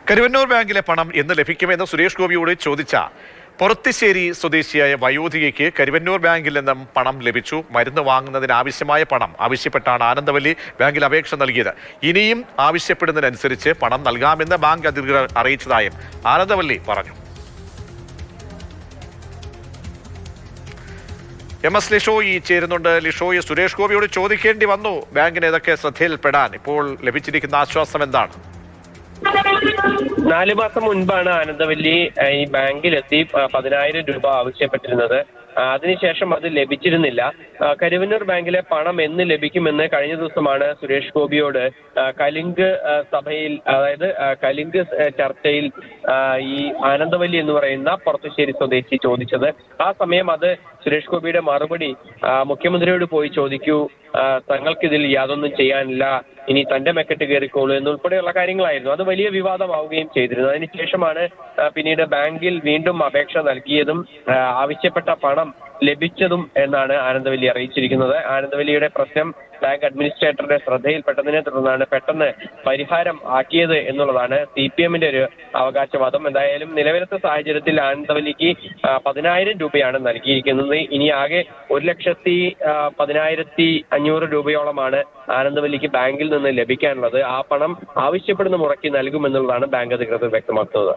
കരുവന്നൂർ ബാങ്കിലെ പണം എന്ന് ലഭിക്കുമെന്ന് സുരേഷ് ഗോപിയോട് ചോദിച്ച പൊറത്തിശ്ശേരി സ്വദേശിയായ വയോധികയ്ക്ക് കരുവന്നൂർ ബാങ്കിൽ നിന്നും പണം ലഭിച്ചു. മരുന്ന് വാങ്ങുന്നതിന് ആവശ്യമായ പണം ആവശ്യപ്പെട്ടാണ് ആനന്ദവല്ലി ബാങ്കിൽ അപേക്ഷ നൽകിയത്. ഇനിയും ആവശ്യപ്പെടുന്നതിനനുസരിച്ച് പണം നൽകാമെന്ന് ബാങ്ക് അധികൃതർ അറിയിച്ചതായും ആനന്ദവല്ലി പറഞ്ഞു. MS ലിഷോയി ചേരുന്നുണ്ട്. ലിഷോയി, സുരേഷ് ഗോപിയോട് ചോദിക്കേണ്ടി വന്നു ബാങ്കിന് ഏതൊക്കെ ശ്രദ്ധയിൽപ്പെടാൻ. ഇപ്പോൾ ലഭിച്ചിരിക്കുന്ന ആശ്വാസം എന്താണ്? 4 മാസം മുൻപാണ് ആനന്ദവല്ലി ഈ ബാങ്കിലെത്തി 10,000 രൂപ ആവശ്യപ്പെട്ടിരുന്നത്. അതിനുശേഷം അത് ലഭിച്ചിരുന്നില്ല. കരുവന്നൂർ ബാങ്കിലെ പണം എന്ന് ലഭിക്കുമെന്ന് കഴിഞ്ഞ ദിവസമാണ് സുരേഷ് ഗോപിയോട് കലിംഗ് സഭയിൽ, അതായത് കലിംഗ് ചർച്ചയിൽ ഈ ആനന്ദവല്ലി എന്ന് പറയുന്ന പൊറത്തുശ്ശേരി സ്വദേശി ചോദിച്ചത്. ആ സമയം അത് സുരേഷ് ഗോപിയുടെ മറുപടി മുഖ്യമന്ത്രിയോട് പോയി ചോദിക്കൂ, തങ്ങൾക്കിതിൽ യാതൊന്നും ചെയ്യാനില്ല, ഇനി തന്റെ മെക്കെട്ട് കയറിക്കോളൂ എന്നുൾപ്പെടെയുള്ള കാര്യങ്ങളായിരുന്നു. അത് വലിയ വിവാദമാവുകയും ചെയ്തിരുന്നു. അതിനുശേഷമാണ് പിന്നീട് ബാങ്കിൽ വീണ്ടും അപേക്ഷ നൽകിയതും ആവശ്യപ്പെട്ട പണം ലഭിച്ചതും എന്നാണ് ആനന്ദവല്ലി അറിയിച്ചിരിക്കുന്നത്. ആനന്ദവല്ലിയുടെ പ്രശ്നം ബാങ്ക് അഡ്മിനിസ്ട്രേറ്ററുടെ ശ്രദ്ധയിൽപ്പെട്ടതിനെ തുടർന്നാണ് പെട്ടെന്ന് പരിഹാരം ആക്കിയത് എന്നുള്ളതാണ് CPM-ന്റെ ഒരു അവകാശവാദം. എന്തായാലും നിലവിലത്തെ സാഹചര്യത്തിൽ ആനന്ദവല്ലിക്ക് 10,000 രൂപയാണ് നൽകിയിരിക്കുന്നത്. ഇനി ആകെ 1,10,500 രൂപയോളമാണ് ആനന്ദവല്ലിക്ക് ബാങ്കിൽ നിന്ന് ലഭിക്കാനുള്ളത്. ആ പണം ആവശ്യപ്പെടുന്ന മുറയ്ക്ക് നൽകുമെന്നുള്ളതാണ് ബാങ്ക് അധികൃതർ വ്യക്തമാക്കുന്നത്.